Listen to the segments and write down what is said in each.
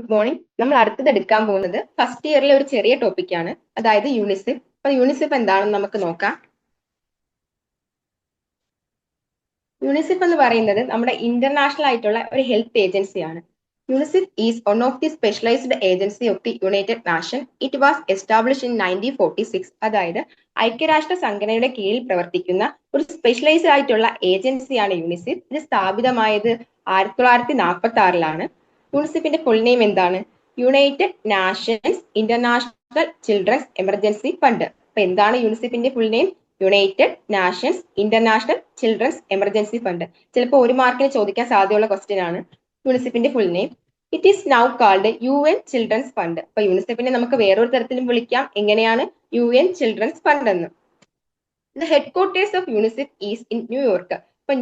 Good morning. നമ്മൾ അടുത്തത് എടുക്കാൻ പോകുന്നത് ഫസ്റ്റ് ഇയറിലെ ഒരു ചെറിയ ടോപ്പിക്കാണ്, അതായത് യൂണിസെഫ്. അപ്പൊ യൂണിസെഫ് എന്താണെന്ന് നമുക്ക് നോക്കാം. യൂണിസെഫ് എന്ന് പറയുന്നത് നമ്മുടെ ഇന്റർനാഷണൽ ആയിട്ടുള്ള ഒരു ഹെൽത്ത് ഏജൻസിയാണ്. UNICEF is one of the specialised agency of the United nation. It was establish in 1946. അതായത് ഐക്യരാഷ്ട്ര സംഘടനയുടെ കീഴിൽ പ്രവർത്തിക്കുന്ന ഒരു സ്പെഷ്യലൈസ്ഡ് ആയിട്ടുള്ള ഏജൻസിയാണ് യൂണിസെഫ്. ഇത് സ്ഥാപിതമായത് 1946-ലാണ്. യൂണിസെഫിന്റെ ഫുൾ നെയിം എന്താണ്? United Nations International Children's Emergency Fund. അപ്പൊ എന്താണ് യൂണിസെഫിന്റെ full name? United Nations International Children's Emergency Fund. ചിലപ്പോൾ ഒരു മാർക്കിന് ചോദിക്കാൻ സാധ്യതയുള്ള ക്വസ്റ്റ്യൻ ആണ് യൂണിസെഫിന്റെ full name. It is now called UN children's fund. അപ്പൊ യൂണിസെഫിനെ നമുക്ക് വേറൊരു തരത്തിലും വിളിക്കാം. എങ്ങനെയാണ്? UN ചിൽഡ്രൻസ് ഫണ്ട് എന്ന്. The headquarters of UNICEF is in New York. അപ്പൊ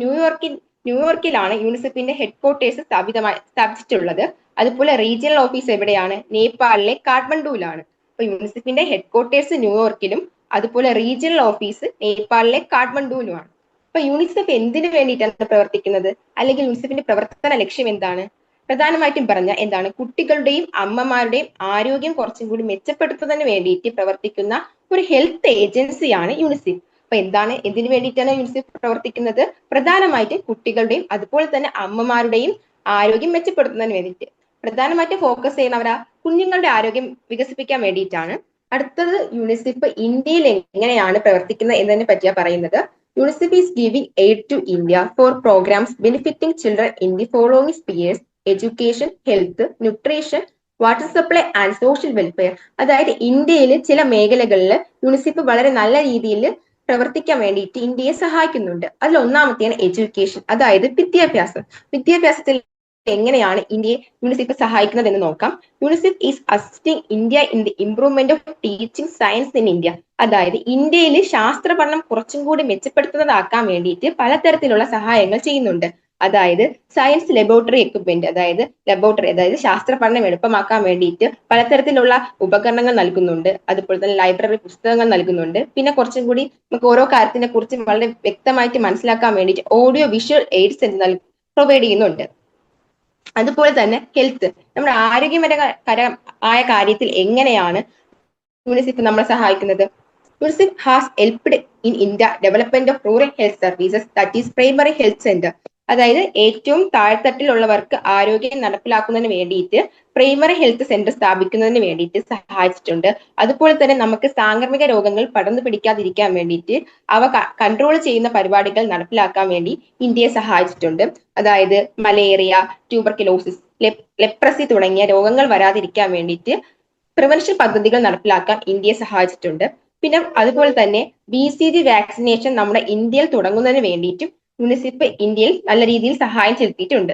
ന്യൂയോർക്കിലാണ് യൂണിസെഫിന്റെ ഹെഡ് ക്വാർട്ടേഴ്സ് സ്ഥാപിച്ചിട്ടുള്ളത്. അതുപോലെ റീജിയണൽ ഓഫീസ് എവിടെയാണ്? നേപ്പാളിലെ കാഠ്മണ്ഡുവിലാണ്. അപ്പൊ യൂണിസെഫിന്റെ ഹെഡ് ക്വാർട്ടേഴ്സ് ന്യൂയോർക്കിലും അതുപോലെ റീജിയണൽ ഓഫീസ് നേപ്പാളിലെ കാഠ്മണ്ഡുവിലുമാണ്. അപ്പൊ യൂണിസെഫ് എന്തിനു വേണ്ടിയിട്ടാണ് പ്രവർത്തിക്കുന്നത്, അല്ലെങ്കിൽ യൂണിസെഫിന്റെ പ്രവർത്തന ലക്ഷ്യം എന്താണ്? പ്രധാനമായിട്ടും പറഞ്ഞ എന്താണ്? കുട്ടികളുടെയും അമ്മമാരുടെയും ആരോഗ്യം കുറച്ചും കൂടി മെച്ചപ്പെടുത്തുന്നതിന് വേണ്ടിയിട്ട് പ്രവർത്തിക്കുന്ന ഒരു ഹെൽത്ത് ഏജൻസിയാണ് യൂണിസെഫ്. അപ്പൊ എന്തിനു വേണ്ടിയിട്ടാണ് യൂണിസെഫ് പ്രവർത്തിക്കുന്നത്? പ്രധാനമായിട്ടും കുട്ടികളുടെയും അതുപോലെ തന്നെ അമ്മമാരുടെയും ആരോഗ്യം മെച്ചപ്പെടുത്തുന്നതിന് വേണ്ടിയിട്ട്. പ്രധാനമായിട്ടും ഫോക്കസ് ചെയ്യുന്നവരാ കുഞ്ഞുങ്ങളുടെ ആരോഗ്യം വികസിപ്പിക്കാൻ വേണ്ടിയിട്ടാണ്. അടുത്തത് യൂണിസെഫ് ഇന്ത്യയിൽ എങ്ങനെയാണ് പ്രവർത്തിക്കുന്നത് എന്നതിനെ പറ്റിയാണ് പറയുന്നത്. UNICEF is giving aid to India for programmes benefiting children in the following spheres: education, health, nutrition, water supply and social welfare. അതായത് ഇന്ത്യയിൽ ചില മേഖലകളിൽ യൂണിസെഫ് വളരെ നല്ല രീതിയിൽ പ്രവർത്തിക്കാൻ വേണ്ടിയിട്ട് ഇന്ത്യയെ സഹായിക്കുന്നുണ്ട്. അതിൽ ഒന്നാമത്തെയാണ് എഡ്യൂക്കേഷൻ, അതായത് വിദ്യാഭ്യാസം. വിദ്യാഭ്യാസത്തിൽ എങ്ങനെയാണ് ഇന്ത്യയെ യൂണിസെഫ് സഹായിക്കുന്നത് എന്ന് നോക്കാം. UNICEF is assisting India in the improvement of teaching science in India. അതായത് ഇന്ത്യയിൽ ശാസ്ത്ര പഠനം കുറച്ചും കൂടി മെച്ചപ്പെടുത്തുന്നതാക്കാൻ വേണ്ടിയിട്ട് പലതരത്തിലുള്ള സഹായങ്ങൾ ചെയ്യുന്നുണ്ട്. അതായത് സയൻസ് ലബോറട്ടറി എക്യുപ്മെന്റ്, അതായത് ശാസ്ത്ര പഠനം എളുപ്പമാക്കാൻ വേണ്ടിയിട്ട് പലതരത്തിലുള്ള ഉപകരണങ്ങൾ നൽകുന്നുണ്ട്. അതുപോലെ തന്നെ ലൈബ്രറി പുസ്തകങ്ങൾ നൽകുന്നുണ്ട്. പിന്നെ കുറച്ചും കൂടി നമുക്ക് ഓരോ കാര്യത്തിനെ കുറിച്ച് വളരെ വ്യക്തമായിട്ട് മനസ്സിലാക്കാൻ വേണ്ടിയിട്ട് ഓഡിയോ വിഷ്വൽ എയ്ഡ്സ് പ്രൊവൈഡ് ചെയ്യുന്നുണ്ട്. അതുപോലെ തന്നെ ഹെൽത്ത്, നമ്മുടെ ആരോഗ്യപരമായ കാര്യത്തിൽ എങ്ങനെയാണ് യൂണിസെഫ് നമ്മളെ സഹായിക്കുന്നത്? UNICEF has helped in India development of rural health services, that is primary health centre. അതായത് ഏറ്റവും താഴ്ത്തട്ടിലുള്ളവർക്ക് ആരോഗ്യം നടപ്പിലാക്കുന്നതിന് വേണ്ടിയിട്ട് പ്രൈമറി ഹെൽത്ത് സെന്റർ സ്ഥാപിക്കുന്നതിന് വേണ്ടിയിട്ട് സഹായിച്ചിട്ടുണ്ട്. അതുപോലെ തന്നെ നമുക്ക് സാംക്രമിക രോഗങ്ങൾ പടർന്നു പിടിക്കാതിരിക്കാൻ വേണ്ടിയിട്ട് അവ കൺട്രോൾ ചെയ്യുന്ന പരിപാടികൾ നടപ്പിലാക്കാൻ വേണ്ടി ഇന്ത്യയെ സഹായിച്ചിട്ടുണ്ട്. അതായത് മലേറിയ, ട്യൂബർക്കുലോസിസ്, ലെപ്രസി തുടങ്ങിയ രോഗങ്ങൾ വരാതിരിക്കാൻ വേണ്ടിയിട്ട് പ്രിവെൻഷൻ പദ്ധതികൾ നടപ്പിലാക്കാൻ ഇന്ത്യയെ സഹായിച്ചിട്ടുണ്ട്. പിന്നെ അതുപോലെ തന്നെ BCG വാക്സിനേഷൻ നമ്മുടെ ഇന്ത്യയിൽ തുടങ്ങുന്നതിന് വേണ്ടിയിട്ടും യൂണിസെഫ് ഇന്ത്യയിൽ നല്ല രീതിയിൽ സഹായം ചെലുത്തിയിട്ടുണ്ട്.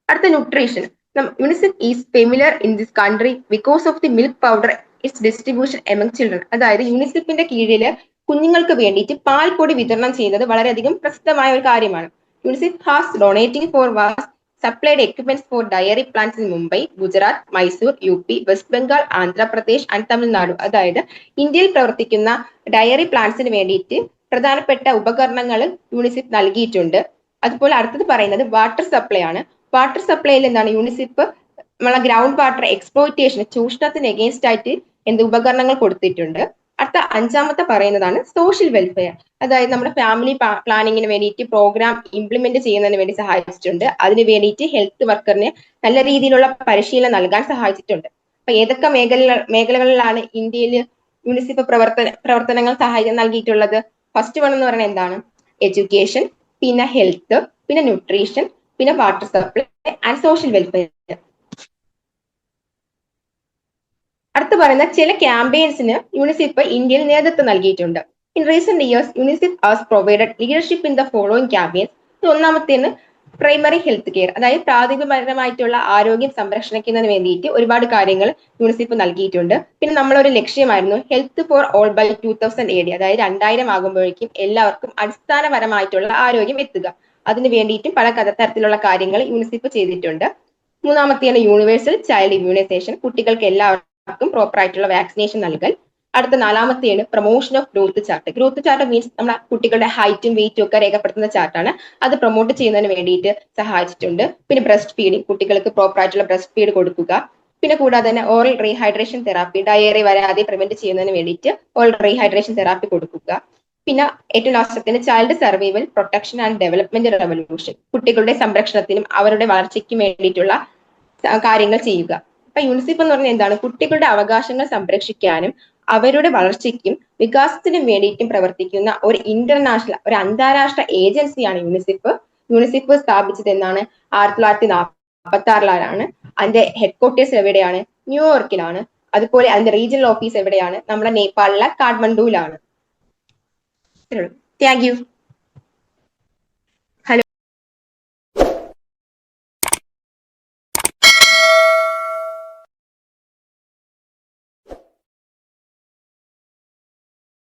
അടുത്ത nutrition. UNICEF is familiar in this country because of the milk powder it's distribution among children. അതായത് യൂണിസെഫിന്റെ കീഴിൽ കുഞ്ഞുങ്ങൾക്ക് വേണ്ടിയിട്ട് പാൽപ്പൊടി വിതരണം ചെയ്യുന്നത് വളരെയധികം പ്രസിദ്ധമായ ഒരു കാര്യമാണ്. UNICEF has donating for was supplied equipments for dairy plants in Mumbai, Gujarat, Mysore, UP, west Bengal, Andhra Pradesh and Tamil Nadu. അതായത് ഇന്ത്യയിൽ പ്രവർത്തിക്കുന്ന ഡയറി പ്ലാന്റ്സിന് വേണ്ടിയിട്ട് പ്രധാനപ്പെട്ട ഉപകരണങ്ങൾ യൂണിസെഫ് നൽകിയിട്ടുണ്ട്. അതുപോലെ അടുത്തത് പറയുന്നത് വാട്ടർ സപ്ലൈ ആണ്. വാട്ടർ സപ്ലൈയിൽ എന്താണ്? യൂണിസെഫ് നമ്മളെ ഗ്രൗണ്ട് വാട്ടർ എക്സ്പ്ലോയിറ്റേഷൻ, ചൂഷണത്തിന് എഗെയിൻസ്റ്റ് ആയിട്ട് ഉപകരണങ്ങൾ കൊടുത്തിട്ടുണ്ട്. അടുത്ത അഞ്ചാമത്തെ പറയുന്നതാണ് സോഷ്യൽ വെൽഫെയർ. അതായത് നമ്മുടെ ഫാമിലി പ്ലാനിങ്ങിന് വേണ്ടിയിട്ട് പ്രോഗ്രാം ഇംപ്ലിമെന്റ് ചെയ്യുന്നതിന് വേണ്ടി സഹായിച്ചിട്ടുണ്ട്. അതിന് വേണ്ടിയിട്ട് ഹെൽത്ത് വർക്കറിന് നല്ല രീതിയിലുള്ള പരിശീലനം നൽകാൻ സഹായിച്ചിട്ടുണ്ട്. അപ്പൊ ഏതൊക്കെ മേഖലകളിലാണ് ഇന്ത്യയിൽ യൂണിസെഫ് പ്രവർത്തനങ്ങൾ സഹായം നൽകിയിട്ടുള്ളത്? ഫസ്റ്റ് വൺ എന്ന് പറയുന്നത് എന്താണ്? എഡ്യൂക്കേഷൻ, പിന്നെ ഹെൽത്ത്, പിന്നെ ന്യൂട്രീഷൻ, പിന്നെ water supply and social welfare. അടുത്ത് പറയുന്ന ചില ക്യാമ്പയിൻസിന് യൂണിസെഫ് ഇന്ത്യയിൽ നേതൃത്വം നൽകിയിട്ടുണ്ട്. In recent years UNICEF has provided leadership in the following campaigns. ഒന്നാമത്തേന്ന് പ്രൈമറി ഹെൽത്ത് കെയർ, അതായത് പ്രാഥമികപരമായിട്ടുള്ള ആരോഗ്യം സംരക്ഷിക്കുന്നതിന് വേണ്ടിയിട്ട് ഒരുപാട് കാര്യങ്ങൾ യൂണിസെഫ് നൽകിയിട്ടുണ്ട്. പിന്നെ നമ്മളൊരു ലക്ഷ്യമായിരുന്നു health for all by 2000 AD, അതായത് 2000 ആകുമ്പോഴേക്കും എല്ലാവർക്കും അടിസ്ഥാനപരമായിട്ടുള്ള ആരോഗ്യം എത്തുക. അതിന് വേണ്ടിയിട്ടും പല തരത്തിലുള്ള കാര്യങ്ങൾ യൂണിസെഫ് ചെയ്തിട്ടുണ്ട്. മൂന്നാമത്തെയാണ് യൂണിവേഴ്സൽ ചൈൽഡ് ഇമ്മ്യൂണൈസേഷൻ, കുട്ടികൾക്ക് എല്ലാവർക്കും പ്രോപ്പർ ആയിട്ടുള്ള വാക്സിനേഷൻ നൽകൽ. അടുത്ത നാലാമത്തെയാണ് promotion of growth chart. Growth chart means നമ്മുടെ കുട്ടികളുടെ ഹൈറ്റും വെയിറ്റും ഒക്കെ രേഖപ്പെടുത്തുന്ന ചാർട്ടാണ്. അത് പ്രൊമോട്ട് ചെയ്യുന്നതിന് വേണ്ടിയിട്ട് സഹായിച്ചിട്ടുണ്ട്. പിന്നെ ബ്രസ്റ്റ് ഫീഡിങ്, കുട്ടികൾക്ക് പ്രോപ്പർ ആയിട്ടുള്ള ബ്രസ്റ്റ് ഫീഡ് കൊടുക്കുക. പിന്നെ കൂടാതെ തന്നെ ഓറൽ റീഹൈഡ്രേഷൻ തെറാപ്പി, ഡയേറി വരാതെ പ്രിവെന്റ് ചെയ്യുന്നതിന് വേണ്ടിയിട്ട് ഓറൽ റീഹൈഡ്രേഷൻ തെറാപ്പി കൊടുക്കുക. പിന്നെ ഏറ്റവും ലാസ്റ്റത്തിന് child survival, protection and development revolution, കുട്ടികളുടെ സംരക്ഷണത്തിനും അവരുടെ വളർച്ചയ്ക്കും വേണ്ടിയിട്ടുള്ള കാര്യങ്ങൾ ചെയ്യുക. അപ്പൊ യൂണിസെഫ് എന്ന് പറഞ്ഞാൽ എന്താണ്? കുട്ടികളുടെ അവകാശങ്ങൾ സംരക്ഷിക്കാനും അവരുടെ വളർച്ചയ്ക്കും വികാസത്തിനും വേണ്ടിയിട്ടും പ്രവർത്തിക്കുന്ന ഒരു ഇന്റർനാഷണൽ, ഒരു അന്താരാഷ്ട്ര ഏജൻസിയാണ് യൂണിസെഫ്. യൂണിസെഫ് സ്ഥാപിച്ചത് എന്നാണ്? 1946-ലാണ്. അതിന്റെ ഹെഡ്ക്വാർട്ടേഴ്സ് എവിടെയാണ്? ന്യൂയോർക്കിലാണ്. അതുപോലെ അതിന്റെ റീജിയണൽ ഓഫീസ് എവിടെയാണ്? നമ്മുടെ നേപ്പാളിലെ കാഠ്മണ്ഡുവിലാണ്. Thank you.